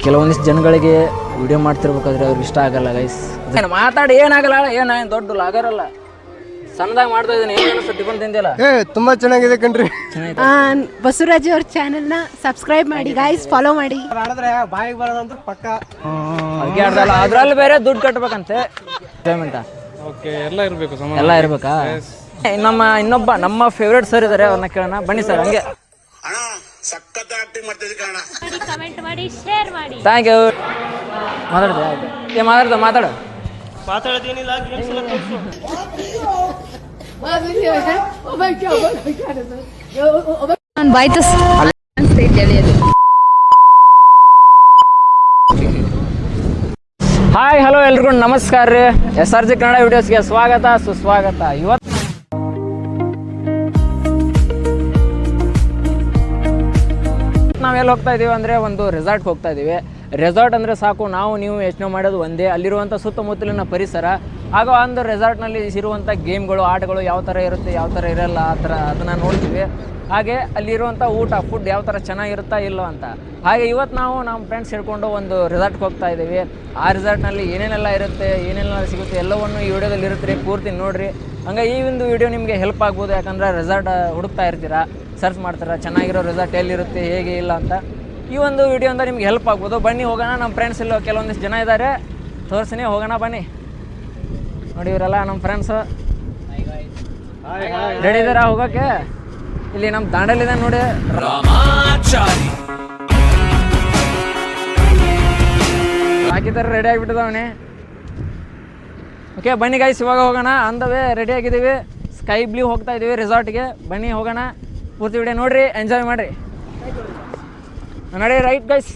ಕೆಲವೊಂದಿಷ್ಟು ಜನಗಳಿಗೆ ವಿಡಿಯೋ ಮಾಡ್ತಿರ್ಬೇಕಾದ್ರೆ ಅವ್ರಿಗೆ ಇಷ್ಟ ಆಗಲ್ಲ ಗೈಸ್. ಮಾತಾಡಿ ಏನಾಗಲ್ಲ, ಏನು ದೊಡ್ಡ ಲಾಗರಲ್ಲ, ಸಣ್ಣದಾಗಿ ಮಾಡ್ತಾ ಇದ್ದೀನಿ. ಏನು ಅನಿಸ್ತು ಟಿಫನ್ ತಿಂದಿಲ್ಲ? ತುಂಬಾ ಚೆನ್ನಾಗಿದೆ ಕಣ್ರಿ. ಬಸವರಾಜ್ ಅವ್ರ ಚಾನೆಲ್ನ ಸಬ್ಸ್ಕ್ರೈಬ್ ಮಾಡಿ ಗೈಸ್, ಫಾಲೋ ಮಾಡಿ. ಬಾಯಿಗೆ ಬರೋದಂತ ಪಕ್ಕ ಅದಕ್ಕೆ ಆಡ್ದಲ್ಲ, ಅದ್ರಲ್ಲಿ ಬೇರೆ ದುಡ್ಡು ಕಟ್ಬೇಕಂತೆ ಪೇಮೆಂಟ. ಎಲ್ಲ ಇರಬೇಕು, ಎಲ್ಲ ಇರ್ಬೇಕಾ? ಇನ್ನೊಬ್ಬ ನಮ್ಮ ಫೇವ್ರೇಟ್ ಸರ್ ಇದ್ದಾರೆ, ಅವ್ರನ್ನ ಕೇಳೋಣ ಬನ್ನಿ ಸರ್. ಹಂಗೆ ಕಮೆಂಟ್ ಮಾಡಿ, ಶೇರ್ ಮಾಡಿ. Thank you. ಮಾತಾಡು. ಮಾತಾಡೋದೇನಿಲ್ಲ, ಗೇಮ್ಸ್ ಎಲ್ಲ ತೋರಿಸು. ಹಾಯ್ ಹಲೋ ಎಲ್ರಿಗೂ ನಮಸ್ಕಾರ ರೀ. SRG ಕನ್ನಡ ವಿಡಿಯೋಸ್ಗೆ ಸ್ವಾಗತ ಸುಸ್ವಾಗತ. ಇವತ್ತು ನಾವೆಲ್ಲಿ ಹೋಗ್ತಾ ಇದೀವಿ ಅಂದರೆ ಒಂದು ರೆಸಾರ್ಟ್ಗೆ ಹೋಗ್ತಾ ಇದ್ದೀವಿ. ರೆಸಾರ್ಟ್ ಅಂದರೆ ಸಾಕು, ನಾವು ನೀವು ಯೋಚನೆ ಮಾಡೋದು ಒಂದೇ, ಅಲ್ಲಿರುವಂಥ ಸುತ್ತಮುತ್ತಲಿನ ಪರಿಸರ ಹಾಗೂ ಒಂದು ರೆಸಾರ್ಟ್ನಲ್ಲಿ ಇರುವಂಥ ಗೇಮ್ಗಳು, ಆಟಗಳು ಯಾವ ಥರ ಇರುತ್ತೆ, ಯಾವ ಥರ ಇರಲ್ಲ, ಆ ಥರ ಅದನ್ನು ನೋಡ್ತೀವಿ. ಹಾಗೆ ಅಲ್ಲಿರುವಂಥ ಫುಡ್ ಯಾವ ಥರ ಚೆನ್ನಾಗಿರುತ್ತಾ ಇಲ್ಲೋ ಅಂತ. ಹಾಗೆ ಇವತ್ತು ನಾವು ನಮ್ಮ ಫ್ರೆಂಡ್ಸ್ ಹಿಡ್ಕೊಂಡು ಒಂದು ರೆಸಾರ್ಟ್ಗೆ ಹೋಗ್ತಾ ಇದ್ದೀವಿ. ಆ ರೆಸಾರ್ಟ್ನಲ್ಲಿ ಏನೇನೆಲ್ಲ ಇರುತ್ತೆ, ಏನೇನೆಲ್ಲ ಸಿಗುತ್ತೆ ಎಲ್ಲವನ್ನು ಈ ವಿಡಿಯೋದಲ್ಲಿ ಇರುತ್ತೆ. ಪೂರ್ತಿ ನೋಡಿರಿ. ಹಂಗೆ ಈ ಒಂದು ವಿಡಿಯೋ ನಿಮಗೆ ಹೆಲ್ಪ್ ಆಗ್ಬೋದು. ಯಾಕಂದರೆ ರೆಸಾರ್ಟ್ ಹುಡುಕ್ತಾ ಇರ್ತೀರಾ, ಸರ್ಚ್ ಮಾಡ್ತೀರಾ ಚೆನ್ನಾಗಿರೋ ರೆಸಾರ್ಟ್ ಎಲ್ಲಿರುತ್ತೆ, ಹೇಗೆ ಇಲ್ಲ ಅಂತ. ಈ ಒಂದು ವಿಡಿಯೋ ಅಂತ ನಿಮ್ಗೆ ಹೆಲ್ಪ್ ಆಗ್ಬೋದು. ಬನ್ನಿ ಹೋಗೋಣ. ನಮ್ಮ ಫ್ರೆಂಡ್ಸ್ ಇಲ್ಲೋ ಕೆಲವೊಂದಿಷ್ಟು ಜನ ಇದ್ದಾರೆ, ತೋರಿಸ್ತೀನಿ, ಹೋಗೋಣ ಬನ್ನಿ. ನೋಡಿ ಇವರೆಲ್ಲ ನಮ್ಮ ಫ್ರೆಂಡ್ಸು ರೆಡಿ ಇದ್ದಾರಾ ಹೋಗೋಕ್ಕೆ? ಇಲ್ಲಿ ನಮ್ಮ ದಾಂಡಲಿದೆ ನೋಡಿ, ಬಾಕಿ ಥರ ರೆಡಿ ಆಗಿಬಿಟ್ಟಿದವನೇ. ಓಕೆ ಬನ್ನಿ ಗೈಸ್, ಇವಾಗ ಹೋಗೋಣ. ಅಂದವೇ ರೆಡಿ ಆಗಿದ್ದೀವಿ. ಸ್ಕೈ ಬ್ಲೂ ಹೋಗ್ತಾ ಇದ್ದೀವಿ ರೆಸಾರ್ಟ್ಗೆ. ಬನ್ನಿ ಹೋಗೋಣ. ಪೂರ್ತಿ ವಿಡಿಯೋ ನೋಡಿರಿ, ಎಂಜಾಯ್ ಮಾಡಿರಿ. ನಡಿ ರೈಟ್ ಗೈಸ್.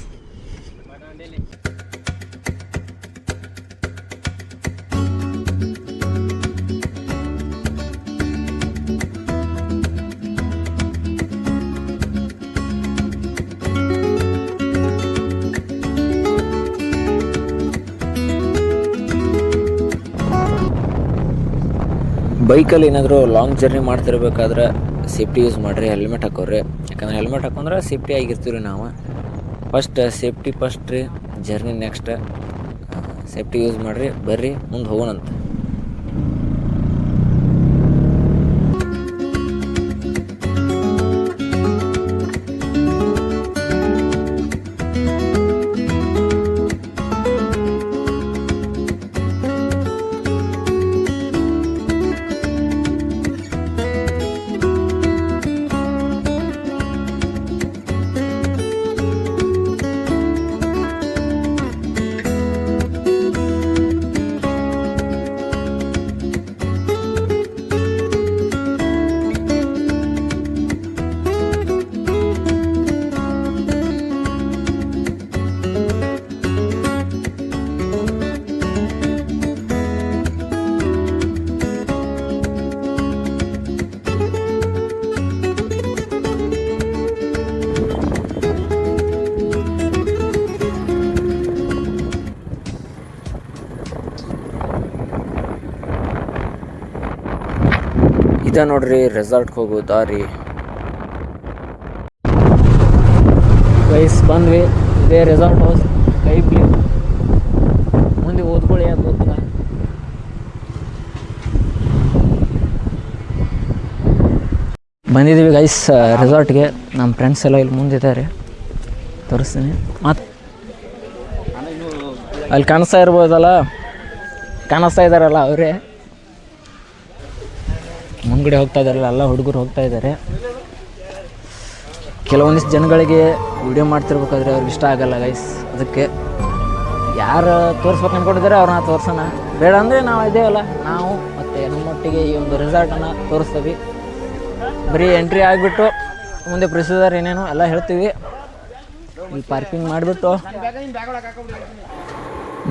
ಬೈಕಲ್ಲಿ ಏನಾದರೂ ಲಾಂಗ್ ಜರ್ನಿ ಮಾಡ್ತಿರ್ಬೇಕಾದ್ರೆ ಸೇಫ್ಟಿ ಯೂಸ್ ಮಾಡಿರಿ, ಹೆಲ್ಮೆಟ್ ಹಾಕೋರಿ. ಯಾಕಂದರೆ ಹೆಲ್ಮೆಟ್ ಹಾಕೊಂಡ್ರೆ ಸೇಫ್ಟಿ ಆಗಿರ್ತೀವಿ ರೀ ನಾವು. ಫಸ್ಟ್ ಸೇಫ್ಟಿ ಫಸ್ಟ್ ರೀ, ಜರ್ನಿ ನೆಕ್ಸ್ಟ್. ಸೇಫ್ಟಿ ಯೂಸ್ ಮಾಡಿರಿ. ಬರ್ರಿ ಮುಂದೆ ಹೋಗೋಣಂತ. ಇದ ನೋಡ್ರಿ ರೆಸಾರ್ಟ್ಗೆ ಹೋಗೋ ದಾರಿ. ಗೈಸ್ ಬಂದ್ವಿ, ಇದೇ ರೆಸಾರ್ಟ್ ಹೌಸ್ ಸ್ಕೈ ಬ್ಲೂ. ಮುಂದೆ ಓದ್ಕೊಳ್ಳಿ, ಅದು ಗೊತ್ತಿಲ್ಲ. ಬಂದಿದ್ದೀವಿ ಗೈಸ್ ರೆಸಾರ್ಟ್ಗೆ. ನಮ್ಮ ಫ್ರೆಂಡ್ಸ್ ಎಲ್ಲ ಇಲ್ಲಿ ಮುಂದಿದ್ದಾರೆ, ತೋರಿಸ್ತೀನಿ. ಮತ್ತು ಅಲ್ಲಿ ಕಾಣಿಸ್ತಾ ಇದ್ದಾರಲ್ಲ ಅವರೇ ಮುಂದ್ಗಡೆ ಹೋಗ್ತಾ ಇದ್ದಾರಲ್ಲ, ಎಲ್ಲ ಹುಡುಗರು ಹೋಗ್ತಾ ಇದ್ದಾರೆ. ಕೆಲವೊಂದಿಷ್ಟು ಜನಗಳಿಗೆ ವಿಡಿಯೋ ಮಾಡ್ತಿರ್ಬೇಕಾದ್ರೆ ಅವ್ರಿಗೆ ಇಷ್ಟ ಆಗಲ್ಲ ಗೈಸ್. ಅದಕ್ಕೆ ಯಾರು ತೋರಿಸ್ಬೇಕು ಅಂದ್ಕೊಂಡಿದ್ದಾರೆ ಅವ್ರನ್ನ ತೋರಿಸೋಣ. ಬೇಡ ಅಂದರೆ ನಾವು ಇದ್ದೇವಲ್ಲ, ನಾವು ಮತ್ತು ನಮ್ಮೊಟ್ಟಿಗೆ ಈ ಒಂದು ರೆಸಾರ್ಟನ್ನು ತೋರಿಸ್ತೀವಿ. ಬರೀ ಎಂಟ್ರಿ ಆಗಿಬಿಟ್ಟು ಮುಂದೆ ಪ್ರೊಸೀಜರ್ ಏನೇನೋ ಎಲ್ಲ ಹೇಳ್ತೀವಿ. ಇಲ್ಲಿ ಪಾರ್ಕಿಂಗ್ ಮಾಡಿಬಿಟ್ಟು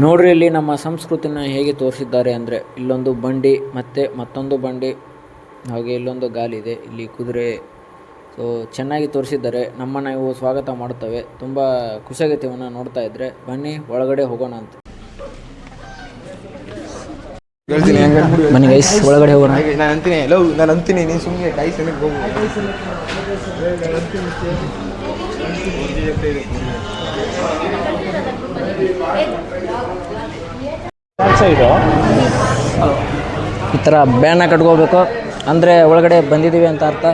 ನೋಡ್ರಿ, ಇಲ್ಲಿ ನಮ್ಮ ಸಂಸ್ಕೃತಿನ ಹೇಗೆ ತೋರಿಸಿದ್ದಾರೆ ಅಂದರೆ, ಇಲ್ಲೊಂದು ಬಂಡಿ ಮತ್ತು ಮತ್ತೊಂದು ಬಂಡಿ, ಹಾಗೆ ಇಲ್ಲೊಂದು ಗಾಲಿ ಇದೆ, ಇಲ್ಲಿ ಕುದುರೆ. ಸೊ ಚೆನ್ನಾಗಿ ತೋರಿಸಿದ್ದಾರೆ. ನಮ್ಮನ್ನು ಇವು ಸ್ವಾಗತ ಮಾಡುತ್ತವೆ. ತುಂಬ ಖುಷಿಯಾಗೈತೆ ಇವನ್ನ ನೋಡ್ತಾ ಇದ್ದರೆ. ಬನ್ನಿ ಒಳಗಡೆ ಹೋಗೋಣ ಅಂತ. ಬನ್ನಿ ಗೈಸ್ ಒಳಗಡೆ ಹೋಗೋಣ. ನಾನು ಅಂತೀನಿ ನೀನು ಸುಮ್ಮನೆ ಗೈಸ್ ಹೋಗು. ಈ ಥರ ಬ್ಯಾನ್ನ ಕಟ್ಕೋಬೇಕು, ಅಂದರೆ ಒಳಗಡೆ ಬಂದಿದ್ದೀವಿ ಅಂತ ಅರ್ಥ.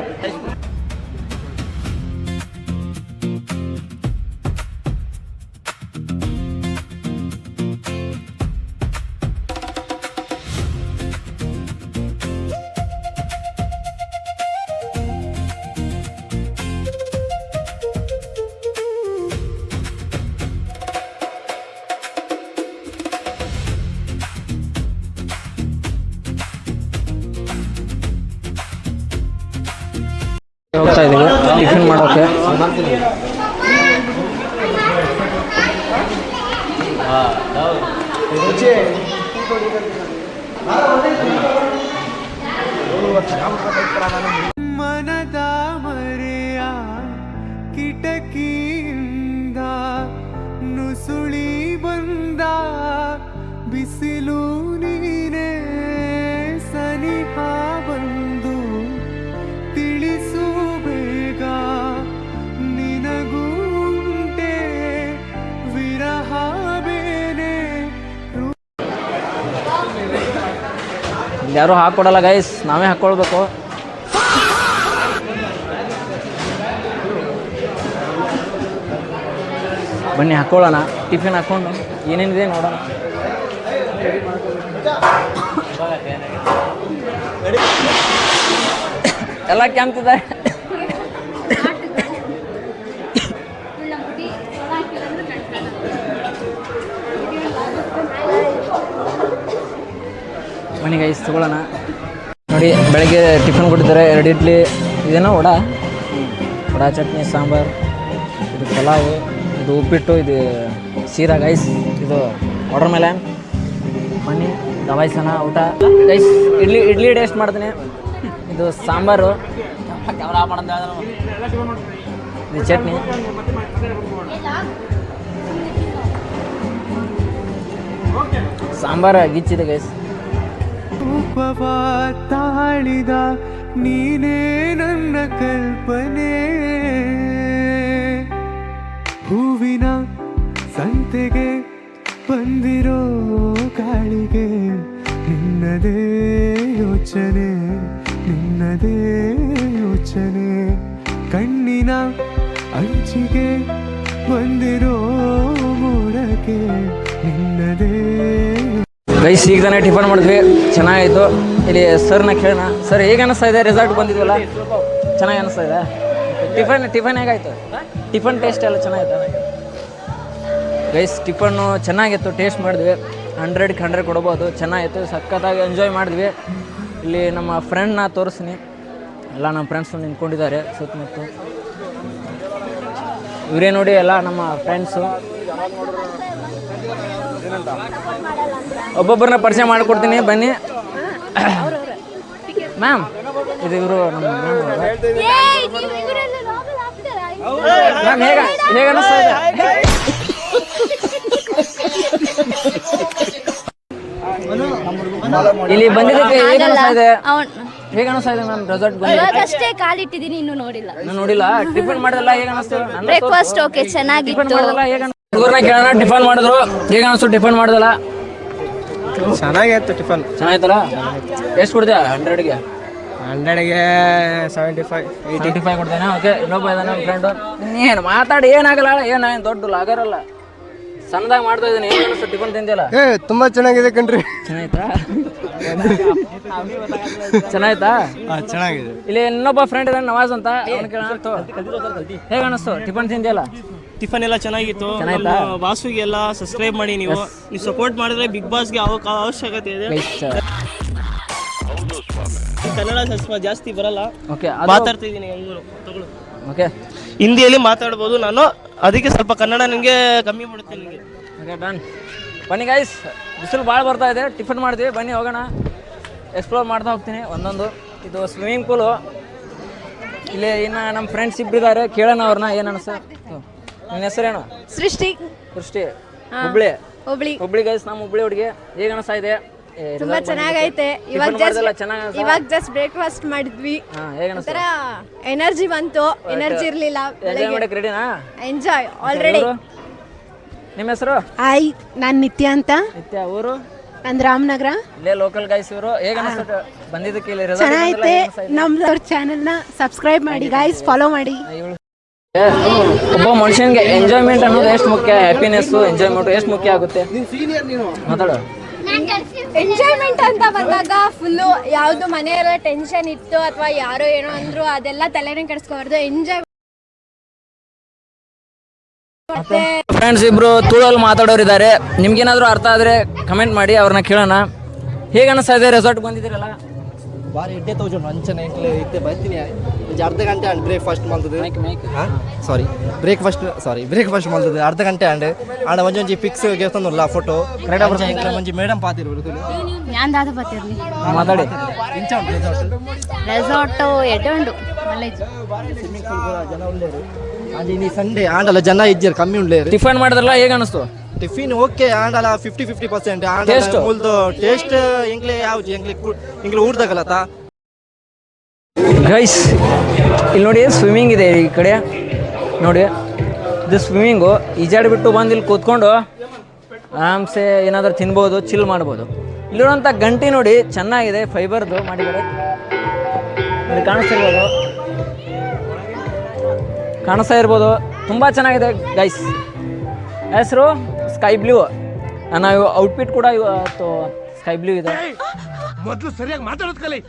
ಹೋಗ್ತಾ ಇದ್ದೀವಿ ಟಿಫಿನ್ ಮಾಡೋಕ್ಕೆ. ಮನದ ಮರೆಯ ಕಿಟಕಿಯಿಂದ ನುಸುಳಿ ಬಂದ ಬಿಸಿಲು ನೀನೇ ಸನಿಹ ಬಂದು ತಿಳಿಸು ಬೇಗ ನಿನಗುಂಟೆ ವಿರಹ ಬೇನೆ. ಯಾರೂ ಹಾಕ್ಕೊಡಲ್ಲ ಗೈಸ್, ನಾವೇ ಹಾಕ್ಕೊಳ್ಬೇಕು. ಬನ್ನಿ ಹಾಕ್ಕೊಳ್ಳೋಣ, ಟಿಫಿನ್ ಹಾಕ್ಕೊಂಡು ಏನೇನಿದೆ ನೋಡೋಣ. ಎಲ್ಲ ಕೆಂಪಿದ್ದಾರೆ. ಬನ್ನಿ ಗೈಸ್ ತಗೊಳ್ಳೋಣ. ನೋಡಿ ಬೆಳಗ್ಗೆ ಟಿಫಿನ್ ಕೊಟ್ಟಿದ್ದಾರೆ, 2 ಇಡ್ಲಿ, ಇದೇನೋ ವಡ ಚಟ್ನಿ, ಸಾಂಬಾರು, ಇದು ಪಲಾವು, ಇದು ಉಪ್ಪಿಟ್ಟು, ಇದು ಸೀರಾ ಗೈಸ್, ಇದು ವಾಟರ್ ಮೆಲನ್. ಬನ್ನಿ ದವಾಯಿಸೋಣ ಊಟ ಗೈಸ್. ಇಡ್ಲಿ ಟೇಸ್ಟ್ ಮಾಡ್ತೀನಿ. ಇದು ಸಾಂಬಾರು, ಇದು ಚಟ್ನಿ, ಸಾಂಬಾರು ಗಿಚ್ಚಿದೆ ಗೈಸ್. ರೂಪವ ತಾಳಿದ ನೀನೇ ನನ್ನ ಕಲ್ಪನೆ, ಹೂವಿನ ಸಂತೆಗೆ ಬಂದಿರೋ ಗಾಳಿಗೆ ನಿನ್ನದೇ ಯೋಚನೆ, ನಿನ್ನದೇ ಯೋಚನೆ, ಕಣ್ಣಿನ ಅಂಚಿಗೆ ಬಂದಿರೋ ಮೋಡಕ್ಕೆ ನಿನ್ನದೇ. ಗೈಸ್ ಈಗ ತಾನೇ ಟಿಫನ್ ಮಾಡಿದ್ವಿ, ಚೆನ್ನಾಗಾಯಿತು. ಇಲ್ಲಿ ಸರ್ನ ಕೇಳೋಣ. ಸರ್ ಹೇಗೆ ಅನ್ನಿಸ್ತಾ ಇದೆ? ರೆಸಾರ್ಟ್ ಬಂದಿದ್ವಲ್ಲ, ಚೆನ್ನಾಗಿ ಅನ್ನಿಸ್ತಾ ಇದೆ. ಟಿಫನ್ ಹೇಗಾಯಿತು? ಟಿಫನ್ ಟೇಸ್ಟ್ ಎಲ್ಲ ಚೆನ್ನಾಗಿತ್ತು ಗೈಸ್. ಟಿಫನ್ನು ಚೆನ್ನಾಗಿತ್ತು, ಟೇಸ್ಟ್ ಮಾಡಿದ್ವಿ. 100ಕ್ಕೆ 100 ಕೊಡ್ಬೋದು. ಚೆನ್ನಾಗಿತ್ತು, ಸಖತ್ತಾಗಿ ಎಂಜಾಯ್ ಮಾಡಿದ್ವಿ. ಇಲ್ಲಿ ನಮ್ಮ ಫ್ರೆಂಡ್ನ ತೋರಿಸ್ತೀನಿ. ಎಲ್ಲ ನಮ್ಮ ಫ್ರೆಂಡ್ಸು ನಿಂತ್ಕೊಂಡಿದ್ದಾರೆ ಸುತ್ತಮುತ್ತ. ಇವರೇ ನೋಡಿ ಎಲ್ಲ ನಮ್ಮ ಫ್ರೆಂಡ್ಸು. ಒಬ್ಬೊಬ್ಬರನ್ನ ಪರಿಚಯ ಮಾಡಿಕೊಡ್ತೀನಿ ಬನ್ನಿ. ಮ್ಯಾಮ್ ಇದು ಇವರು ನಮ್ಮ ಮ್ಯಾಮ್. ಹೇಗೆ ಅನ್ನಿಸ್ತಾ ಇದೆ? ಇಲ್ಲಿ ಬಂದಿದ್ದಕ್ಕೆ ಹೇಗೆ ಅನ್ನಿಸ್ತಾ ಇದೆ? ಹೇಗೆ ಅನ್ನಿಸ್ತಾ ಇದೆ ಮ್ಯಾಮ್ ರೆಸಾರ್ಟ್ ಬಂದಿದೆ? ಅಷ್ಟೇ ಕಾಲಿಟ್ಟಿದ್ದೀನಿ, ಇನ್ನೂ ನೋಡಿಲ್ಲ. ನಾನು ನೋಡಿಲ್ಲ. ಟಿಫನ್ ಮಾಡಿದಲ್ಲ, ಹೇಗೆ ಅನ್ನಿಸ್ತು? ಬ್ರೇಕ್ಫಾಸ್ಟ್ ಓಕೆ, ಚೆನ್ನಾಗಿತ್ತು. ಟಿಫನ್ ಮಾಡಿದಲ್ಲ, ಹೇಗೆ ಹುಡುಗರನ್ನ ಕೇಳೋಣ. ಟಿಫನ್ ಮಾಡಿದ್ರು, ಹೇಗೆ ಅನ್ನಿಸ್ತು ಟಿಫನ್ ಮಾಡಿದಲ್ಲ? ಚೆನ್ನಾಗಿತ್ತು ಟಿಫನ್. ಚೆನ್ನಾಗಿತ್ತಲ್ಲ? ಎಷ್ಟು ಕೊಡ್ತೀಯ 100ಗೆ? 100ಗೆ 75 ಕೊಡ್ತೇನೆ. ಓಕೆ, ಇನ್ನೊಬ್ಬ ಇದ್ದಾನೆ ನಮ್ಮ ಫ್ರೆಂಡು. ಏನು ಮಾತಾಡಿ, ಏನಾಗಲ್ಲ, ಏನು ದೊಡ್ಡ ಲಾಗರಲ್ಲ, ಸಣ್ಣದಾಗಿ ಮಾಡ್ತಾ ಇದ್ದೀನಿ. ಏನು ಅನ್ನಿಸ್ತು ಟಿಫನ್ ತಿಂದಿಲ್ಲ? ತುಂಬಾ ಚೆನ್ನಾಗಿದೆ ಕಣ್ರಿ. ಚೆನ್ನಾಯ್ತಾ? ಚೆನ್ನಾಯ್ತಾ? ಚೆನ್ನಾಗಿದೆ. ಇಲ್ಲಿ ಇನ್ನೊಬ್ಬ ಫ್ರೆಂಡ್ ಇದ್ದಾನೆ ನವಾಜ್ ಅಂತ, ಅವ್ನು ಕೇಳೋಣ. ಹೇಗೆ ಅನ್ನಿಸ್ತು ಟಿಫನ್ ತಿಂದಿಲ್ಲ? ಟಿಫನ್ ಎಲ್ಲ ಚೆನ್ನಾಗಿತ್ತು. ಚೆನ್ನಾಯ್ತಾ? ನಮ್ಮ ಬಾಸುಗೆ ಎಲ್ಲ ಸಬ್ಸ್ಕ್ರೈಬ್ ಮಾಡಿ. ನೀವು ಸಪೋರ್ಟ್ ಮಾಡಿದ್ರೆ ಬಿಗ್ ಬಾಸ್ಗೆ ಅವಶ್ಯಕತೆ ಇದೆ. ಕನ್ನಡ ಸ್ವಲ್ಪ ಜಾಸ್ತಿ ಬರಲ್ಲ, ಓಕೆ, ಮಾತಾಡ್ತಾ ಇದ್ದೀನಿ. ತಗೊಳ್ಳು. ಓಕೆ, ಹಿಂದಿಯಲ್ಲಿ ಮಾತಾಡ್ಬೋದು ನಾನು, ಅದಕ್ಕೆ ಸ್ವಲ್ಪ ಕನ್ನಡ ನನಗೆ ಕಮ್ಮಿ ಮಾಡುತ್ತೆ ನನಗೆ. Okay, done. ಬನ್ನಿ ಗೈಸ್, ಬಿಸಿಲು ಭಾಳ ಬರ್ತಾ ಇದೆ. ಟಿಫನ್ ಮಾಡ್ತೀವಿ, ಬನ್ನಿ ಹೋಗೋಣ. ಎಕ್ಸ್ಪ್ಲೋರ್ ಮಾಡ್ತಾ ಹೋಗ್ತೀನಿ ಒಂದೊಂದು. ಇದು ಸ್ವಿಮ್ಮಿಂಗ್ ಪೂಲು. ಇಲ್ಲಿ ಇನ್ನು ನಮ್ಮ ಫ್ರೆಂಡ್ಸ್ ಇಬ್ಬರಿದ್ದಾರೆ, ಕೇಳೋಣ ಅವ್ರನ್ನ ಏನು ಅನಿಸ್ತು. ನಿನ್ನ ಹೆಸರೇನು? ಸೃಷ್ಟಿ ಹುಬ್ಳಿ ಗೈಸ್, ನಮ್ಮ ಹುಬ್ಳಿ ಹುಡುಗಿ. ಹೇಗೆ ಅನಿಸ್ತಾ ಇದೆ? ತುಂಬಾ ಚೆನ್ನಾಗೈತೆ. ಇವಾಗ ಜಸ್ಟ್ ಬ್ರೇಕ್ಫಾಸ್ಟ್ ಮಾಡಿದ್ವಿ. ಹೇಗೆ ಅನಿಸ್ತು? ಒಂಥರ ಎನರ್ಜಿ ಬಂತು. ಎನರ್ಜಿ ಇರ್ಲಿಲ್ಲ. ರೆಡಿನಾ? Enjoy already. ನಿಮ್ಮ ಹೆಸರು? ಹಾಯ್, ನಾನು ನಿತ್ಯ ಅಂತ. ನಿತ್ಯ, ಊರು? ನಾನು ರಾಮನಗರ. ಇಲ್ಲೇ ಲೋಕಲ್ ಗೈಸ್ ಇವರು. ಹೇಗೆ ಅನಿಸುತ್ತೆ ಬಂದಿದ್ದಕ್ಕೆ ಇಲ್ಲಿ resort ಚೆನ್ನಾಗೈತೆ. ನಮ್ದವ್ರ ಚಾನೆಲ್ನ ಸಬ್ಸ್ಕ್ರೈಬ್ ಮಾಡಿ ಗೈಸ್, ಫಾಲೋ ಮಾಡಿ. ಒಬ್ಬ ಮನುಷ್ಯನಿಗೆ ಎಂಜಾಯ್ಮೆಂಟ್ ಅನ್ನೋದು ಎಷ್ಟು ಮುಖ್ಯ, ಹ್ಯಾಪಿನೆಸ್ ಎಂಜಾಯ್ಮೆಂಟ್ ಎಷ್ಟು ಮುಖ್ಯ ಆಗುತ್ತೆ ಮಾತಾಡೋ. ಎಂಜಾಯ್ಮೆಂಟ್ ಅಂತ ಬಂದಾಗ ಫುಲ್ಲು ಯಾವುದು ಮನೆಯಲ್ಲ ಟೆನ್ಷನ್ ಇತ್ತು ಅಥವಾ ಯಾರೋ ಏನೋ ಅಂದ್ರು ಅದೆಲ್ಲ ತಲೆನೇ ಕೆಡಿಸ್ಕೋಬಾರ್ದು. ಎಂಜಾಯ್ ಫ್ರೆಂಡ್ಸ್ ಇಬ್ರು ತುಳಲ್ಲಿ ಮಾತಾಡೋರು ಇದ್ದಾರೆ. ನಿಮ್ಗೇನಾದ್ರೂ ಅರ್ಥ ಆದ್ರೆ ಕಮೆಂಟ್ ಮಾಡಿ, ಅವ್ರನ್ನ ಕೇಳೋಣ. ಹೇಗೆ ಅನಿಸ್ತಾ ಇದೆ ರೆಸಾರ್ಟ್ ಬಂದಿದ್ದೀರಲ್ಲ? ಬಾರಿ ಎಡ್ಡೆ ತೌಜಂಡ್ ಅಂಚನೆ ಇತ್ತೆ ಬರ್ತೀನಿ ಅರ್ಧ ಗಂಟೆ ಅಂಡ್ ಬ್ರೇಕ್ಫಾಸ್ಟ್ ಮಾಡ್ತದೆ ಬ್ರೇಕ್ಫಾಸ್ಟ್ ಮಾಡ್ತದೆ ಅರ್ಧ ಗಂಟೆ ಅಂಡ್ ಆಡ ಒಂಜೊಂಜಿ ಪಿಕ್ಸ್ ಗೆಸ್ತಂದಿಲ್ಲ ಫೋಟೋ ಒಂಜಿ ಮೇಡಮ್ ಪಾತಿರ್ಬೋದು ഞാൻ ദാദ പത്തിർനി ಮಾತಾಡಿ. ರೆಸಾರ್ಟ್ ಎಡ್ಡೆ ಉಂಡು ಸ್ವಿಮ್ಮಿಂಗ್ ಪೂಲ್ ಕೂಡ ಜನ ಉಳ್ಳೇರು ಆಂಡ ಇನ್ನಿ ಸಂಡೇ ಆಂಡಲ್ಲ ಜನ ಇಜ್ಜರು ಕಮ್ಮಿ ಉಳ್ಳೇರು. ಟಿಫನ್ ಮಾಡಿದ್ರಲ್ಲ, ಹೇಗೆ ಅನಿಸ್ತು? ಟಿಫಿನ್ ಓಕೆ ಆಂಡಲ್ಲ 50% ಆಂಡ ಮುಲ್ದು ಟೇಸ್ಟ್ ಎಂಗ್ಲೆ ಯಾವ್ದು ಎಂಗ್ಲೆ ಊರ್ದಾಗಲ್ಲತ್ತ. ಗೈಸ್ ಇಲ್ಲಿ ನೋಡಿ ಸ್ವಿಮ್ಮಿಂಗ್ ಇದೆ ಈ ಕಡೆ ನೋಡಿ. ಇದು ಸ್ವಿಮ್ಮಿಂಗು. ಈಜಾಡಿಬಿಟ್ಟು ಬಂದು ಇಲ್ಲಿ ಕೂತ್ಕೊಂಡು ಆರಾಮ್ಸೆ ಏನಾದರೂ ತಿನ್ಬೋದು, ಚಿಲ್ ಮಾಡ್ಬೋದು. ಇಲ್ಲಿರುವಂಥ ಗಂಟಿ ನೋಡಿ ಚೆನ್ನಾಗಿದೆ, ಫೈಬರ್ದು ಮಾಡಿದ್ದಾರೆ. ಇಲ್ಲಿ ಕಾಣಿಸ್ತಾ ಇರ್ಬೋದು, ತುಂಬ ಚೆನ್ನಾಗಿದೆ ಗೈಸ್. ಹೆಸರು ಸ್ಕೈ ಬ್ಲೂ. ನನ್ನ ಔಟ್ಫಿಟ್ ಕೂಡ ಇವತ್ತು ಸ್ಕೈ ಬ್ಲೂ ಇದೆ. ಮೊದಲು ಸರಿಯಾಗಿ ಮಾತಾಡೋದು ಕಲಿ.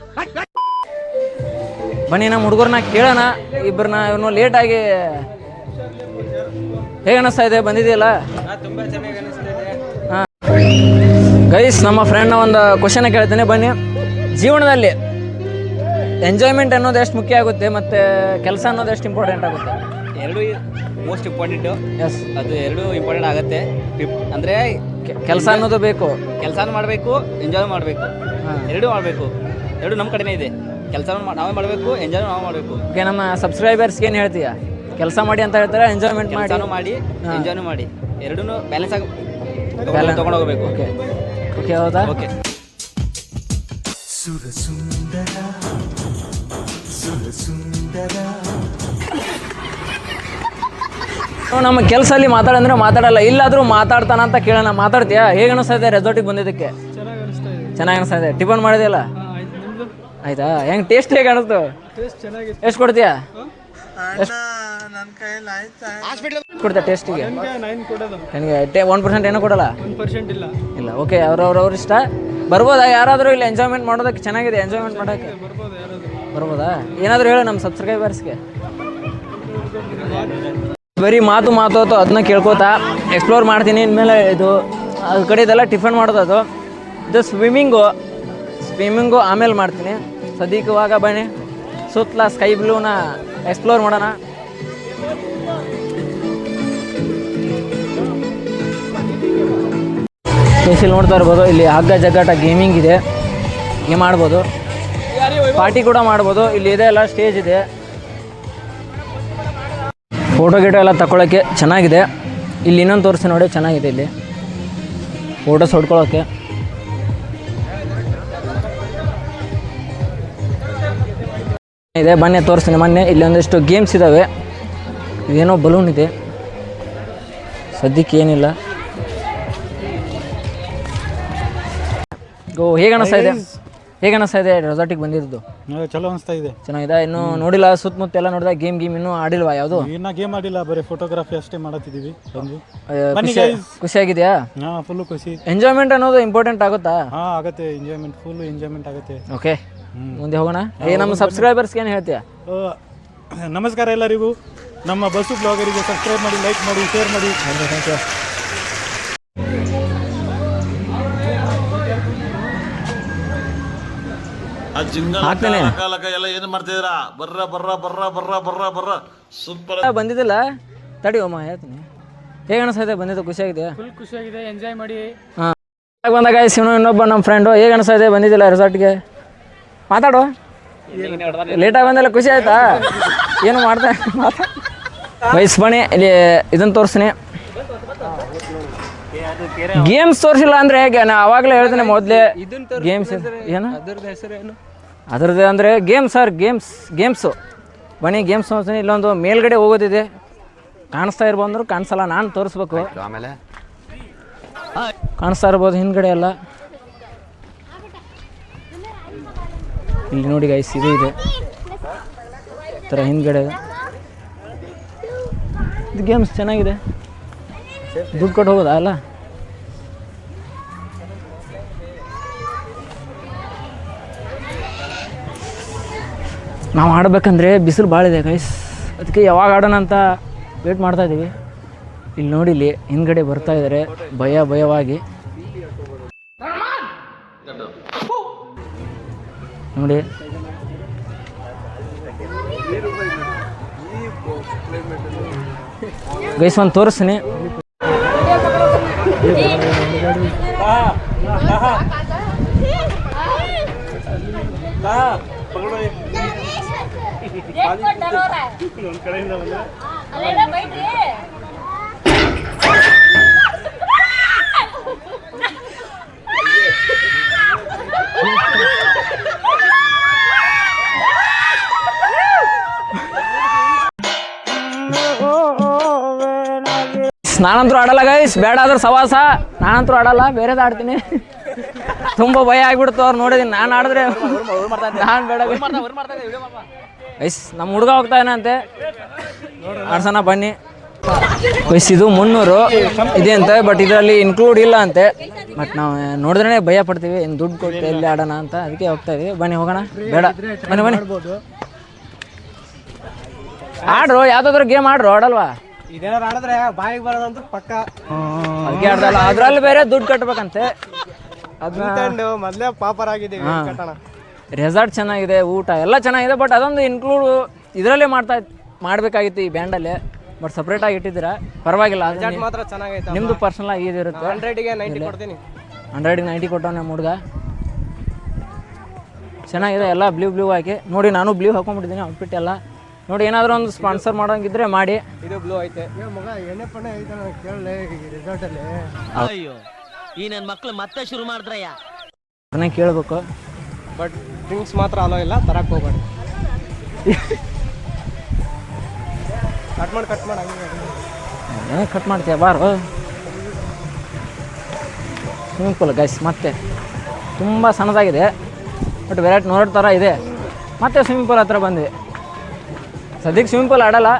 ಬನ್ನಿ ನಮ್ಮ ಹುಡುಗರನ್ನ ಕೇಳೋಣ. ಇಬ್ಬರನ್ನ ಇವನು ಲೇಟಾಗಿ ಹೇಗೆ ಅನಿಸ್ತಾ ಇದೆ ಬಂದಿದೆಯಲ್ಲ? ಹಾಂ ಗೈಸ್, ನಮ್ಮ ಫ್ರೆಂಡ್ನ ಒಂದು ಕ್ವಶನ್ ಕೇಳ್ತೇನೆ, ಬನ್ನಿ. ಜೀವನದಲ್ಲಿ ಎಂಜಾಯ್ಮೆಂಟ್ ಅನ್ನೋದು ಎಷ್ಟು ಮುಖ್ಯ ಆಗುತ್ತೆ ಮತ್ತು ಕೆಲಸ ಅನ್ನೋದು ಎಷ್ಟು ಇಂಪಾರ್ಟೆಂಟ್ ಆಗುತ್ತೆ? ಎರಡು ಮೋಸ್ಟ್ ಇಂಪಾರ್ಟೆಂಟು. ಎಸ್, ಅದು ಎರಡು ಇಂಪಾರ್ಟೆಂಟ್ ಆಗುತ್ತೆ. ಅಂದರೆ ಕೆಲಸ ಅನ್ನೋದು ಬೇಕು, ಕೆಲಸನೂ ಮಾಡಬೇಕು, ಎಂಜಾಯ್ ಮಾಡಬೇಕು, ಎರಡೂ ಮಾಡಬೇಕು. ಎರಡು ನಮ್ಮ ಕಡೆನೇ ಇದೆ. ಕೆಲಸ ನಾವೇ ಮಾಡಬೇಕು, ಎಂಜಾಯ್ ನಾವು ಮಾಡಬೇಕು. ಓಕೆ, ನಮ್ಮ ಸಬ್ಸ್ಕ್ರೈಬರ್ಸ್ಗೆ ಏನು ಹೇಳ್ತೀಯಾ? ಕೆಲಸ ಮಾಡಿ ಅಂತ ಹೇಳ್ತಾರೆ, ಎಂಜಾಯ್ಮೆಂಟ್ ಮಾಡಿ ಎಂಜಾಯ್ನೂ ಮಾಡಿ, ಎರಡೂ ಬ್ಯಾಲೆನ್ಸ್ ಆಗಿ ತೊಗೊಂಡೋಗ್ಬೇಕು. ಓಕೆ ಓಕೆ, ಹೌದಾ? ಓಕೆ. ನಮ್ಮ ಕೆಲಸ ಅಲ್ಲಿ ಮಾತಾಡಂದ್ರೆ ಮಾತಾಡಲ್ಲ, ಇಲ್ಲಾದರೂ ಮಾತಾಡ್ತಾನ ಅಂತ ಕೇಳೋಣ. ಮಾತಾಡ್ತೀಯಾ? ಹೇಗೆ ಅನಿಸ್ತಾ ಇದೆ ರೆಸಾರ್ಟಿಗೆ ಬಂದಿದ್ದಕ್ಕೆ? ಚೆನ್ನಾಗಿ ಅನಿಸ್ತಾ ಇದೆ. ಟಿಫನ್ ಮಾಡಿದೆಯಲ್ಲ? ಆಯ್ತಾ? ಹೆಂಗೆ ಟೇಸ್ಟ್ ಹೇಗೆ ಅನಿಸ್ತು? ಎಷ್ಟು ಕೊಡ್ತೀಯಾ? ಕೊಡ್ತೀಯ ಟೇಸ್ಟಿಗೆ? ನನಗೆ 1% ಏನೂ ಕೊಡಲ್ಲ? ಇಲ್ಲ. ಓಕೆ, ಅವ್ರವ್ರ ಇಷ್ಟ. ಬರ್ಬೋದಾ ಯಾರಾದರೂ ಇಲ್ಲಿ ಎಂಜಾಯ್ಮೆಂಟ್ ಮಾಡೋದಕ್ಕೆ? ಚೆನ್ನಾಗಿದೆ ಎಂಜಾಯ್ಮೆಂಟ್ ಮಾಡೋಕ್ಕೆ. ಬರ್ಬೋದಾ? ಏನಾದರೂ ಹೇಳು ನಮ್ಮ ಸಬ್ಸ್ಕ್ರೈಬರ್ಸ್ಗೆ. ಬರೀ ಮಾತು ಅದನ್ನ ಕೇಳ್ಕೋತಾ ಎಕ್ಸ್ಪ್ಲೋರ್ ಮಾಡ್ತೀನಿ. ಇನ್ಮೇಲೆ ಇದು ಅದು ಕಡೆದೆಲ್ಲ ಟಿಫನ್ ಮಾಡೋದು. ಅದು ಇದು ಸ್ವಿಮ್ಮಿಂಗು ಆಮೇಲೆ ಮಾಡ್ತೀನಿ. ಸದ್ಯಕ್ಕೆ ಇವಾಗ ಬನ್ನಿ ಸುತ್ತಲ ಸ್ಕೈ ಬ್ಲೂನ ಎಕ್ಸ್ಪ್ಲೋರ್ ಮಾಡೋಣ. ಇಲ್ಲಿ ನೋಡ್ತಾ ಇರ್ಬೋದು, ಇಲ್ಲಿ ಹಗ್ಗ ಜಗ್ಗಾಟ ಗೇಮಿಂಗ್ ಇದೆ, ಗೇಮ್ ಆಡ್ಬೋದು, ಪಾರ್ಟಿ ಕೂಡ ಮಾಡ್ಬೋದು. ಇಲ್ಲಿ ಇದೆ ಎಲ್ಲ ಸ್ಟೇಜ್ ಇದೆ, ಫೋಟೋ ಗಿಟೋ ಎಲ್ಲ ತಗೊಳ್ಳೋಕ್ಕೆ ಚೆನ್ನಾಗಿದೆ. ಇಲ್ಲಿ ಇನ್ನೊಂದು ತೋರಿಸಿ ನೋಡಿ, ಚೆನ್ನಾಗಿದೆ ಇಲ್ಲಿ ಫೋಟೋಸ್ ಹೊಡ್ಕೊಳ್ಳೋಕ್ಕೆ. ಇದೆ ಬನ್ನಿ ತೋರಿಸ್ತೀನಿ. ಮೊನ್ನೆ ಇಲ್ಲಿ ಒಂದಿಷ್ಟು ಗೇಮ್ಸ್ ಇದ್ದಾವೆ. ಇದೇನೋ ಬಲೂನ್ ಇದೆ, ಸದ್ಯಕ್ಕೆ ಏನಿಲ್ಲ. ಹೇಗೆ ಅನಿಸ್ತಾ ಇದೆ ರೆಸಾರ್ಟಿಗೆ ಬಂದಿದ್ದು? ಚಲೋ ಅನಿಸ್ತಾ ಇದೆ. ಚೆನ್ನಾಗಿದೆ. ಇನ್ನು ನೋಡಿಲ್ಲ, ಸುತ್ತಮುತ್ತ ಎಲ್ಲ ನೋಡಿದ. ಗೇಮ್ ಇನ್ನೂ ಆಡಿಲ್ವಾ? ಯಾವುದು ಇನ್ನ ಗೇಮ್ ಆಡಿಲ್ಲ, ಬರೀ ಫೋಟೋಗ್ರಫಿ ಅಷ್ಟೇ ಮಾಡತ್ತಿದ್ದೀವಿ. ಖುಷಿಯಾಗಿದೆಯಾ? ಫುಲ್ ಖುಷಿ. ಎಂಜಾಯ್ಮೆಂಟ್ ಅನ್ನೋದು ಇಂಪಾರ್ಟೆಂಟ್ ಆಗುತ್ತಾ? ಆಗುತ್ತೆ. ಎಂಜಾಯ್ಮೆಂಟ್ ಫುಲ್ ಎಂಜಾಯ್ಮೆಂಟ್ ಆಗುತ್ತೆ. ಓಕೆ, ಮುಂದೆ ಹೋಗೋಣ. ನಮ್ಮ ಸಬ್ಸ್ಕ್ರೈಬರ್ಸ್ಗೆ ಏನು ಹೇಳ್ತೀಯಾ? ನಮಸ್ಕಾರ ಎಲ್ಲರಿಗೂ. ನಮ್ಮ ಬಸ್ಸು ಬ್ಲಾಗರಿಗೆ ಸಬ್ಸ್ಕ್ರೈಬ್ ಮಾಡಿ, ಲೈಕ್ ಮಾಡಿ, ಶೇರ್ ಮಾಡಿ. Thank you. ಹಾಕ್ತೇನೆ. ಬಂದಿದ್ದಿಲ್ಲ, ತಡಿ ಅಮ್ಮ ಹೇಳ್ತೀನಿ. ಹೇಗೆ ಅನಿಸ್ತಾ ಇದೆ ಬಂದಿದ್ದು? ಖುಷಿಯಾಗಿದೆಯಾ? ಫುಲ್ ಖುಷಿಯಾಗಿದೆ, ಎಂಜಾಯ್ ಮಾಡಿ. ಹಾಂ, ಬಂದಾಗ ಇನ್ನೊಬ್ಬ ನಮ್ಮ ಫ್ರೆಂಡು. ಹೇಗೆ ಅನಿಸ್ತಾ ಇದೆ ಬಂದಿದ್ದಿಲ್ಲ ರೆಸಾರ್ಟ್ಗೆ? ಮಾತಾಡು. ಲೇಟಾಗಿ ಬಂದೆಲ್ಲ ಖುಷಿ ಆಯ್ತಾ? ಏನು ಮಾಡ್ತಾ ಬನ್ನಿ ಇಲ್ಲಿ ಇದನ್ನು ತೋರಿಸ್ತೀನಿ. ಗೇಮ್ಸ್ ತೋರಿಸಿಲ್ಲ ಅಂದರೆ ನಾ ಅವಾಗಲೇ ಹೇಳ್ತೇನೆ ಮೊದಲೇ. ಗೇಮ್ಸ್ ಏನು ಅದರದ್ದು ಅಂದರೆ ಗೇಮ್ಸ್ ಸರ್, ಗೇಮ್ಸು ಬನ್ನಿ ಗೇಮ್ಸ್ ತೋರಿಸ್ತೀನಿ. ಇಲ್ಲೊಂದು ಮೇಲ್ಗಡೆ ಹೋಗೋದಿದೆ, ಕಾಣಿಸ್ತಾ ಇರ್ಬೋದು ಅಂದ್ರು ಕಾಣಿಸಲ್ಲ, ನಾನು ತೋರಿಸ್ಬೇಕು. ಕಾಣಿಸ್ತಾ ಇರ್ಬೋದು ಹಿಂದ್ಗಡೆ ಎಲ್ಲ. ಇಲ್ಲಿ ನೋಡಿ ಗೈಸ್, ಇದು ಇದೆ ಈ ಥರ ಹಿಂದ್ಗಡೆ. ಇದು ಗೇಮ್ಸ್ ಚೆನ್ನಾಗಿದೆ, ದುಡ್ಡು ಕೊಟ್ಟು ಹೋಗೋದಾ ಅಲ್ಲ. ನಾವು ಆಡ್ಬೇಕಂದ್ರೆ ಬಿಸಿಲು ಭಾಳ ಇದೆ ಗೈಸ್, ಅದಕ್ಕೆ ಯಾವಾಗ ಆಡೋಣ ಅಂತ ವೇಟ್ ಮಾಡ್ತಾ ಇದ್ದೀವಿ. ಇಲ್ಲಿ ನೋಡಿ, ಇಲ್ಲಿ ಹಿಂದ್ಗಡೆ ಬರ್ತಾ ಇದ್ದಾರೆ ಭಯವಾಗಿ ನೋಡಿ. ಗೈಸ್ ಒಂದು ತೋರಿಸ್ತೀನಿ. ನಾನಂತರೂ ಆಡಲ್ಲ ಗೈಸ್, ಬೇಡ ಆದ್ರೆ ಸವಾಸ. ನಾನಂತರೂ ಆಡಲ್ಲ, ಬೇರೆದು ಆಡ್ತೀನಿ. ತುಂಬ ಭಯ ಆಗಿಬಿಡ್ತು ಅವ್ರು ನೋಡಿದೀನಿ. ನಾನು ಆಡಿದ್ರೆ ನಾನು ಬೇಡ ಗೈಸ್. ನಮ್ಮ ಹುಡುಗ ಹೋಗ್ತಾ ಏನಂತೆ, ಆಡ್ಸೋಣ ಬನ್ನಿ ಗೈಸ್. ಇದು 300 ಇದೆ ಅಂತೆ, ಬಟ್ ಇದರಲ್ಲಿ ಇನ್ಕ್ಲೂಡ್ ಇಲ್ಲ ಅಂತೆ. ಬಟ್ ನಾವು ನೋಡಿದ್ರೆ ಭಯ ಪಡ್ತೀವಿ, ಇನ್ನು ದುಡ್ಡು ಕೊಟ್ಟು ಎಲ್ಲಿ ಆಡೋಣ ಅಂತ, ಅದಕ್ಕೆ ಹೋಗ್ತಾ ಇದೀವಿ. ಬನ್ನಿ ಹೋಗೋಣ. ಬೇಡ ಬನ್ನಿ ಆಡ್ರು, ಯಾವ್ದಾದ್ರು ಗೇಮ್ ಆಡ್ರು, ಆಡಲ್ವಾ? ಇದೇನಾರು ಆಡಿದ್ರೆ ಬಾಯಿಗೆ ಬರೋದಂತ ಪಕ್ಕ. ಅದಕ್ಕೆ ಆಡ್ದಲ್ಲ, ಅದ್ರಲ್ಲಿ ಬೇರೆ ದುಡ್ಡು ಕಟ್ಬೇಕಂತೆ. ಅದನ್ನ ಮೊದಲೇ ಪಾಪರ್ ಆಗಿದ್ದೀವಿ. ರೆಸಾರ್ಟ್ ಚೆನ್ನಾಗಿದೆ, ಊಟ ಎಲ್ಲ ಚೆನ್ನಾಗಿದೆ, ಬಟ್ ಅದೊಂದು ಇನ್ಕ್ಲೂಡ್ ಇದರಲ್ಲೇ ಮಾಡಬೇಕಾಗಿತ್ತು ಈ ಬ್ಯಾಂಡಲ್ಲೇ. ಬಟ್ ಸಪ್ರೇಟಾಗಿ ಇಟ್ಟಿದ್ದೀರಾ, ಪರವಾಗಿಲ್ಲ. ಮಾತ್ರ ಚೆನ್ನಾಗೈತೆ. ನಿಮ್ಮದು ಪರ್ಸನಲ್ ಆಗಿ ಇದಿರುತ್ತೆ. 100ಗೆ 90 ಕೊಡ್ತೀನಿ. 100ಗೆ 90 ಕೊಟ್ಟವ್ ನಮ್ಮ ಹುಡುಗ. ಚೆನ್ನಾಗಿದೆ ಎಲ್ಲ ಬ್ಲೂ ಹಾಕಿ. ನೋಡಿ, ನಾನು ಬ್ಲೂ ಹಾಕೊಂಡ್ಬಿಟ್ಟಿದ್ದೀನಿ ಔಟ್ಫಿಟ್ ಎಲ್ಲ. ನೋಡಿ, ಏನಾದರೂ ಒಂದು ಸ್ಪಾನ್ಸರ್ ಮಾಡೋಂಗಿದ್ರೆ ಮಾಡಿ. ಇದು ಬ್ಲೂ ಐತೆ ಮಗ, ಎಣ್ಣೆ ಪಣ್ಣೆ ಐತೆ ಕೇಳಲೆ ರೆಸಾರ್ಟಲ್ಲಿ. ಅಯ್ಯೋ, ಈ ನನ್ನ ಮಕ್ಳು ಮತ್ತೆ ಶುರು ಮಾಡಿದ್ರಯ್ಯ. ಅದನ್ನೇ ಕೇಳಬೇಕು. ಬಟ್ ಡ್ರಿಂಕ್ಸ್ ಮಾತ್ರ ಅಲೋ ಇಲ್ಲ, ತರಕ್ಕೆ ಹೋಗ್ಬೇಡಿ. ಕಟ್ ಮಾಡಿ ಏನೇ ಕಟ್ ಮಾಡ್ತೀಯ ಬಾರು. ಸ್ವಿಮ್ಮಿಂಗ್ ಪೂಲ್ ಗೈಸ್, ಮತ್ತೆ ತುಂಬ ಸಣ್ಣದಾಗಿದೆ, ಬಟ್ ವೆರೈಟಿ ನೋಡೋ ಥರ ಇದೆ. ಮತ್ತೆ ಸ್ವಿಮ್ಮಿಂಗ್ ಪೂಲ್ ಹತ್ರ ಬಂದ್ವಿ. ಸದ್ಯಕ್ಕೆ ಸ್ವಿಮ್ಮಿಂಗ್ ಪೂಲ್ ಆಡಲ್ಲ,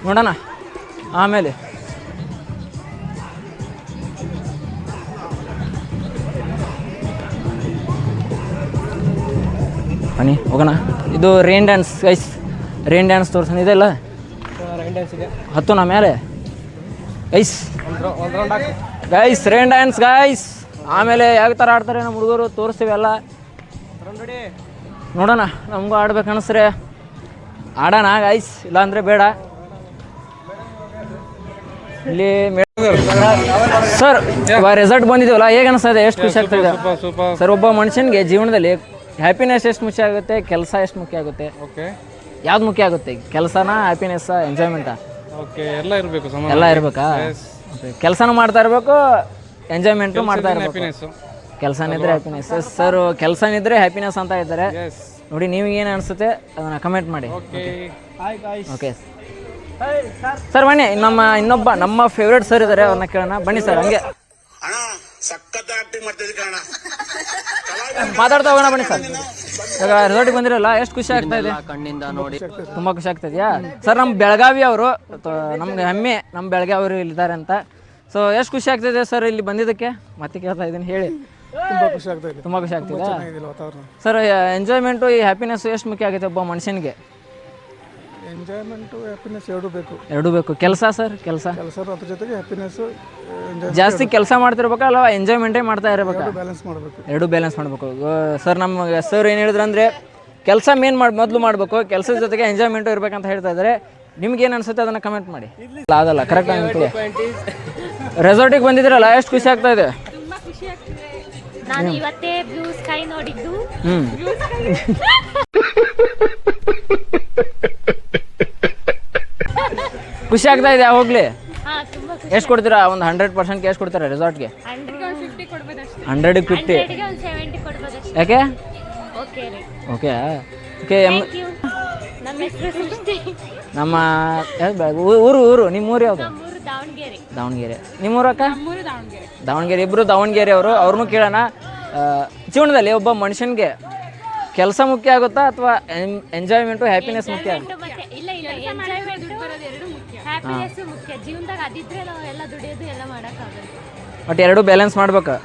ನೋಡೋಣ ಆಮೇಲೆ. ಬನ್ನಿ ಹೋಗೋಣ. ಇದು rain dance guys, rain dance ತೋರ್ಸೋಣ. ಇದೆಲ್ಲ ರೈನ್ ಡ್ಯಾನ್ಸ್ ಇದೆ, ಹತ್ತು ನಾ ಮೇಲೆ ಗೈಸ್. ಒಂದು ರೌಂಡ್ ಹಾಕಿ ಗೈಸ್, ರೈನ್ ಡ್ಯಾನ್ಸ್ ಗೈಸ್. ಆಮೇಲೆ ಯಾವ ಥರ ಆಡ್ತಾರೆ ನಮ್ಮ ಹುಡುಗರು ತೋರಿಸ್ತೀವಿ ಎಲ್ಲ. ನೋಡೋಣ, ನಮಗೂ ಆಡ್ಬೇಕು ಅನಿಸ್ರೆ ಆಡೋಣ ಗೈಸ್, ಇಲ್ಲಾಂದರೆ ಬೇಡ. ಇಲ್ಲಿ ಸರ್ ರೆಸಾರ್ಟ್ ಬಂದಿದ್ದೀವಲ್ಲ, ಹೇಗೆ ಅನಿಸ್ತಾ ಇದೆ? ಎಷ್ಟು ಖುಷಿ ಆಗ್ತಾ ಇದೆ ಸರ್? ಒಬ್ಬ ಮನುಷ್ಯನಿಗೆ ಜೀವನದಲ್ಲಿ ಹ್ಯಾಪಿನೆಸ್ ಎಷ್ಟು ಮುಖ್ಯ ಆಗುತ್ತೆ, ಕೆಲಸ ಎಷ್ಟು ಮುಖ್ಯ ಆಗುತ್ತೆ? ಓಕೆ, ಯಾವ್ದು ಮುಖ್ಯ ಆಗುತ್ತೆ? ಕೆಲಸನ, ಹ್ಯಾಪಿನೆಸ್ಸಾ, ಎಂಜಾಯ್ಮೆಂಟಾ? ಓಕೆ, ಎಲ್ಲ ಇರಬೇಕು. ಎಲ್ಲ ಇರಬೇಕಾ? ಕೆಲಸನೂ ಮಾಡ್ತಾ ಇರಬೇಕು, ಎಂಜಾಯ್ಮೆಂಟು ಮಾಡ್ತಾ ಇರಬೇಕು. ಕೆಲಸನಿದ್ರೆ ಹ್ಯಾಪಿನೆಸ್. ಸರ್ ಕೆಲಸನಿದ್ರೆ ಹ್ಯಾಪಿನೆಸ್ ಅಂತ ಇದ್ದಾರೆ. ನೋಡಿ, ನಿಮಗೇನು ಅನಿಸುತ್ತೆ ಅದನ್ನು ಕಮೆಂಟ್ ಮಾಡಿ. ಓಕೆ ಸರ್, ಬನ್ನಿ. ನಮ್ಮ ಫೇವ್ರೇಟ್ ಸರ್ ಇದ್ದಾರೆ, ಅವ್ರನ್ನ ಕೇಳೋಣ. ಬನ್ನಿ ಸರ್, ಹಂಗೆ ಮಾತಾಡ್ತಾ ಹೋಗೋಣ. ಬನ್ನಿ ಸರ್. ಇವಾಗ ರೆಸಾರ್ಟಿಗೆ ಬಂದಿರಲ್ಲ, ಎಷ್ಟು ಖುಷಿ ಆಗ್ತಾ ಇದೆ? ಕಣ್ಣಿಂದ ನೋಡಿ ತುಂಬ ಖುಷಿ ಆಗ್ತಾ ಇದೆಯಾ ಸರ್? ನಮ್ಮ ಬೆಳಗಾವಿ ಅವರು, ನಮ್ಗೆ ಹೆಮ್ಮೆ ನಮ್ಮ ಬೆಳಗಾವಿ ಅವರು ಇಲ್ಲಿದ್ದಾರೆ ಅಂತ. ಸೊ ಎಷ್ಟು ಖುಷಿ ಆಗ್ತಿದೆ ಸರ್ ಇಲ್ಲಿ ಬಂದಿದ್ದಕ್ಕೆ? ಮತ್ತೆ ಕೇಳ್ತಾ ಇದ್ದೀನಿ, ಹೇಳಿ. ತುಂಬ ಖುಷಿ ಆಗ್ತಾ ಇದೆ. ತುಂಬ ಖುಷಿ ಆಗ್ತಿದೆ ಸರ್. ಎಂಜಾಯ್ಮೆಂಟು, ಈ ಹ್ಯಾಪಿನೆಸ್ಸು ಎಷ್ಟು ಮುಖ್ಯ ಆಗುತ್ತೆ ಒಬ್ಬ ಮನುಷ್ಯನಿಗೆ? ಎಂಜಾಯ್ಮೆಂಟು, ಹ್ಯಾಪಿನೆಸ್ ಎರಡೂ ಬೇಕು. ಎರಡೂ ಬೇಕು. ಕೆಲಸ ಸರ್, ಕೆಲಸ ಅದ್ರ ಜೊತೆಗೆ ಹ್ಯಾಪಿನೆಸ್ಸು, ಜಾಸ್ತಿ ಕೆಲಸ ಮಾಡ್ತಿರ್ಬೇಕಾ ಅಲ್ಲ ಎಂಜಾಯ್ಮೆಂಟೇ ಮಾಡ್ತಾ ಇರಬೇಕಾ? ಬ್ಯಾಲೆನ್ಸ್ ಮಾಡಬೇಕು. ಎರಡೂ ಬ್ಯಾಲೆನ್ಸ್ ಮಾಡಬೇಕು ಸರ್. ನಮ್ಗೆ ಸರ್ ಏನು ಹೇಳಿದ್ರು ಅಂದರೆ, ಕೆಲಸ ಮೊದಲು ಮಾಡಬೇಕು, ಕೆಲಸದ ಜೊತೆಗೆ ಎಂಜಾಯ್ಮೆಂಟು ಇರಬೇಕಂತ ಹೇಳ್ತಾ ಇದ್ದಾರೆ. ನಿಮ್ಗೇನು ಅನಿಸುತ್ತೆ ಅದನ್ನು ಕಮೆಂಟ್ ಮಾಡಿ. ಆಗಲ್ಲ ಕರೆಕ್ಟಾಗಿ. ರೆಸಾರ್ಟಿಗೆ ಬಂದಿದ್ದೀರಲ್ಲ, ಎಷ್ಟು ಖುಷಿ ಆಗ್ತಾ ಇದೆ? ನಾನು ಇವತ್ತೇ ಬ್ಲೂ ಸ್ಕೈ ನೋಡಿದ್ದು. ಖುಷಿ ಆಗ್ತಾ ಇದೆ ಹೋಗ್ಲಿ. ಎಷ್ಟು ಕೊಡ್ತೀರಾ? ಒಂದು 100% ಎಷ್ಟು ಕೊಡ್ತೀರಾ ರೆಸಾರ್ಟ್ಗೆ? 100ಗೆ 50. ಯಾಕೆ? Okay okay. ನಮ್ಮ ಹೆಸರು ಸೃಷ್ಟಿ. ನಮ್ಮ ಊರು ನಿಮ್ಮ ಊರು ಯಾವುದು? ನಮ್ಮೂರು ದಾವಣಗೆರೆ. ದಾವಣಗೆರೆ. ನಿಮ್ಮೂರು ಅಕ್ಕ? ದಾವಣಗೆರೆ. ಇಬ್ಬರು ದಾವಣಗೆರೆ ಅವರು. ಅವ್ರನ್ನೂ ಕೇಳೋಣ. ಜೀವನದಲ್ಲಿ ಒಬ್ಬ ಮನುಷ್ಯನಿಗೆ ಕೆಲಸ ಮುಖ್ಯ ಆಗುತ್ತಾ ಅಥವಾ ಎಂಜಾಯ್ಮೆಂಟು ಹ್ಯಾಪಿನೆಸ್ ಮುಖ್ಯ ಆಗುತ್ತೆ? ಇಲ್ಲ ಎಂಜಾಯ್ಮೆಂಟ್ ಹ್ಯಾಪಿನೆಸ್ ಮುಖ್ಯ ಜೀವನದಾಗ. ಅದಿದ್ರೆ ನಾವು ಎಲ್ಲ ದುಡಿಯೋದು ಎಲ್ಲ ಮಾಡೋಕ್ಕಾಗಲ್ಲ. ಬಟ್ ಎರಡೂ ಬ್ಯಾಲೆನ್ಸ್ ಮಾಡ್ಬೇಕು.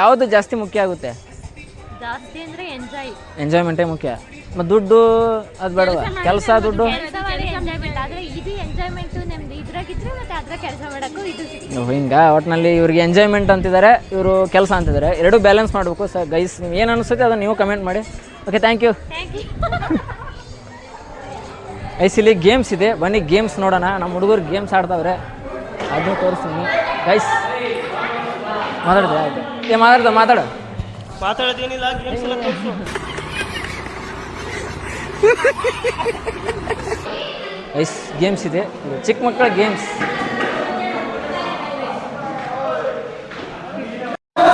ಯಾವುದು ಜಾಸ್ತಿ ಮುಖ್ಯ ಆಗುತ್ತೆ? ಜಾಸ್ತಿ ಅಂದರೆ ಎಂಜಾಯ್ಮೆಂಟೇ ಮುಖ್ಯ. ಮತ್ತು ದುಡ್ಡು ಅದು ಬೇಡವಾ? ಕೆಲಸ ದುಡ್ಡು ಎಂಜಾಯ್ಮೆಂಟ್. ಆದರೆ ಇದು ಎಂಜಾಯ್ಮೆಂಟು ನಮ್ದು ಇದ್ರಾಗಿದ್ರೆ ಮತ್ತೆ ಅದ್ರ ಕೆಲಸ ಮಾಡೋಕ್ಕೂ ಇದು ಹಿಂಗೆ. ಒಟ್ಟಿನಲ್ಲಿ ಇವ್ರಿಗೆ ಎಂಜಾಯ್ಮೆಂಟ್ ಅಂತಿದ್ದಾರೆ, ಇವರು ಕೆಲಸ ಅಂತಿದ್ದಾರೆ. ಎರಡೂ ಬ್ಯಾಲೆನ್ಸ್ ಮಾಡಬೇಕು. ಸರ್ ಗೈಸ್, ನೀವು ಏನು ಅನಿಸುತ್ತೆ ಅದನ್ನು ನೀವು ಕಮೆಂಟ್ ಮಾಡಿ. Okay, thank you. ಗೈಸ್, ಇಲ್ಲಿ ಗೇಮ್ಸ್ ಇದೆ, ಬನ್ನಿ ಗೇಮ್ಸ್ ನೋಡೋಣ. ನಮ್ಮ ಹುಡುಗರು ಗೇಮ್ಸ್ ಆಡ್ತಾವ್ರೆ, ಅದನ್ನು ತೋರಿಸ್ತೀನಿ. ಗೈಸ್ ಮಾತಾಡ್ದೆ ಮಾತಾಡು. ಮಾತಾಡೋದೇನಿಲ್ಲ, ಗೇಮ್ಸ್ ಎಲ್ಲ ತೋರಿಸು. ಗೈಸ್, ಗೇಮ್ಸ್ ಇದೆ, ಚಿಕ್ಕ ಮಕ್ಕಳ ಗೇಮ್ಸ್.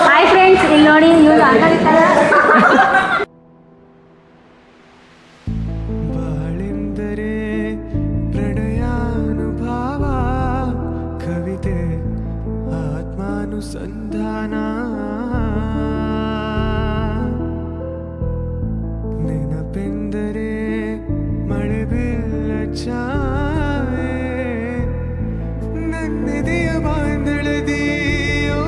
ಹಾಯ್ ಫ್ರೆಂಡ್ಸ್, ಇಲ್ಲಿ ನೋಡಿ ಇವ್ರು ಬಾಳೆಂದರೆ ಪ್ರಣಯಾನುಭಾವ, ಕವಿತೆ ಆತ್ಮಾನುಸಂಧಾನ, ನೆನಪೆಂದರೆ ಮಳೆ ಬೆಲ್ಲ ಛಾಯೆ, ನನ್ನೆದೆಯ ಬಾಂಧಳದಿಯೋ,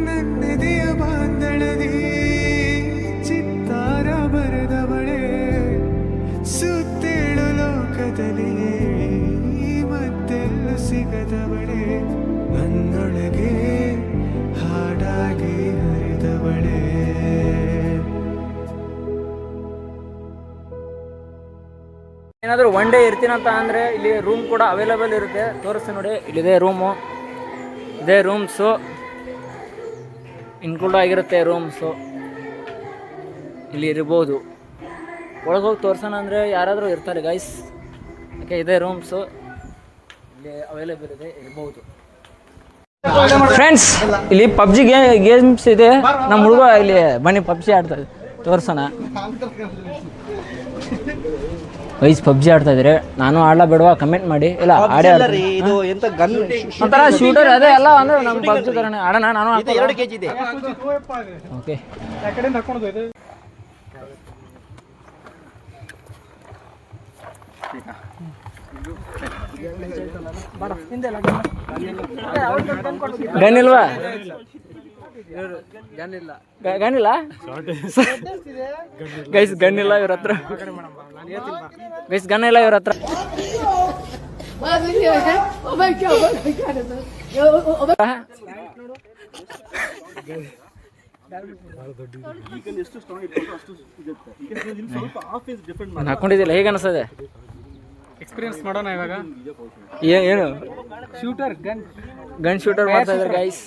ನನ್ನೆದೆಯ ಬಾಂಧಳದಿ ಚಿತ್ತಾರ ಬರೆದವಳೆ, ಸುತ್ತೇಳು ಲೋಕದಲ್ಲಿ ಮತ್ತೆಲ್ಲ ಸಿಗದವಳೆ, ನನ್ನೊಳಗೆ ಹಾಡಾಗಿ ಹರಿದವಳೆ. ಏನಾದರೂ ಒನ್ ಡೇ ಇರ್ತೀನಂತ ಅಂದರೆ ಇಲ್ಲಿ ರೂಮ್ ಕೂಡ ಅವೈಲೇಬಲ್ ಇರುತ್ತೆ. ತೋರಿಸ್ತೀನಿ ನೋಡಿ, ಇಲ್ಲಿದೆ ರೂಮು, ಇದೇ ರೂಮ್ಸು ಇನ್ಕ್ಲೂಡ್ ಆಗಿರುತ್ತೆ. ರೂಮ್ಸು ಇಲ್ಲಿ ಇರ್ಬೋದು. ಒಳಗೋಗಿ ತೋರ್ಸೋಣ ಅಂದರೆ ಯಾರಾದರೂ ಇರ್ತಾರೆ ಗೈಸ್. ಓಕೆ, ಇದೇ ರೂಮ್ಸು ಇಲ್ಲಿ ಅವೈಲೇಬಲ್ ಇದೆ, ಇರ್ಬೋದು. ಫ್ರೆಂಡ್ಸ್, ಇಲ್ಲಿ ಪಬ್ಜಿ ಗೇಮ್ಸ್ ಇದೆ. ನಮ್ಮ ಹುಡುಗ ಇಲ್ಲಿ ಬನ್ನಿ ಪಬ್ಜಿ ಆಡ್ತಾರೆ, ತೋರ್ಸೋಣ. ಗೈಸ್, ಪಬ್ಜಿ ಆಡ್ತಾ ಇದ್ರೆ ನಾನು ಆಡ್ಲಾ ಬೇಡವಾ ಕಮೆಂಟ್ ಮಾಡಿ. ಇಲ್ಲ ಆಡೇ ಇದು ಎಂತ ಗನ್ ಒಂಥರ ಶೂಟರ್ ಅದೇ ಎಲ್ಲ ಅಂದ್ರೆ ನಮ್ಮ ಪಬ್ಜಿ ಥರನೇ ಆಡೋಣ. ನಾನು 2 kg ಇದೆ. ಓಕೆ, ಗನ್ ಇಲ್ವಾ? ಗನ್ ಇಲ್ಲ ಗೈಸ್, ಗನ್ ಇಲ್ಲ ಇವ್ರ ಹತ್ರ. ಗೈಸ್, ಗನ್ ಇಲ್ಲ ಇವ್ರ ಹತ್ರ. ಹಾಕೊಂಡಿದ್ದಿಲ್ಲ, ಹೇಗೆ ಅನಿಸ್ತದೆ? ಎಕ್ಸ್ಪೀರಿಯನ್ಸ್ ಮಾಡೋಣ ಇವಾಗ. ಏನು ಶೂಟರ್ ಗನ್ ಶೂಟರ್ ಮಾಡ್ತಾ ಇದ್ದಾರೆ ಗೈಸ್.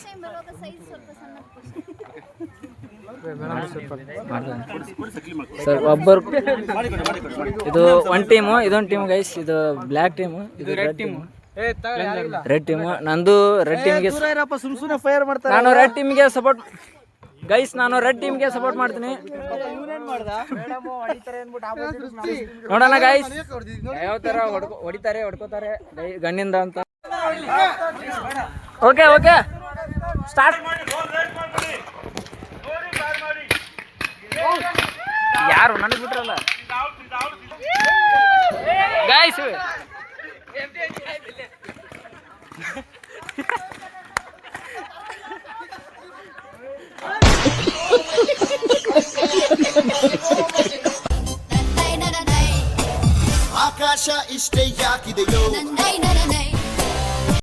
ಸರ್ ಒಬ್ಬರು, ಇದು ಒಂದು ಟೀಮು, ಇದೊಂದು ಟೀಮ್ ಗೈಸ್. ಇದು ಬ್ಲ್ಯಾಕ್ ಟೀಮು, ಇದು ರೆಡ್ ಟೀಮು. ರೆಡ್ ಟೀಮು ನಂದು. ರೆಡ್ ಟೀಮ್ಗೆ ಫೈರ್ ಮಾಡ್ತಾರೆ. ನಾನು ರೆಡ್ ಟೀಮ್ಗೆ ಸಪೋರ್ಟ್ ಗೈಸ್, ನಾನು ರೆಡ್ ಟೀಮ್ಗೆ ಸಪೋರ್ಟ್ ಮಾಡ್ತೀನಿ. ನೋಡೋಣ ಗೈಸ್ ಯಾವ ಥರ ಹೊಡಿತಾರೆ ಗಣ್ಣಿಂದ ಅಂತ. Okay okay, start. ಯಾರು ನನಗೆ ಬಿಟ್ರಲ್ಲ ಗೈಸ್. ಆಕಾಶ ಇಷ್ಟೇ ಯಾಕಿದೆಯೋ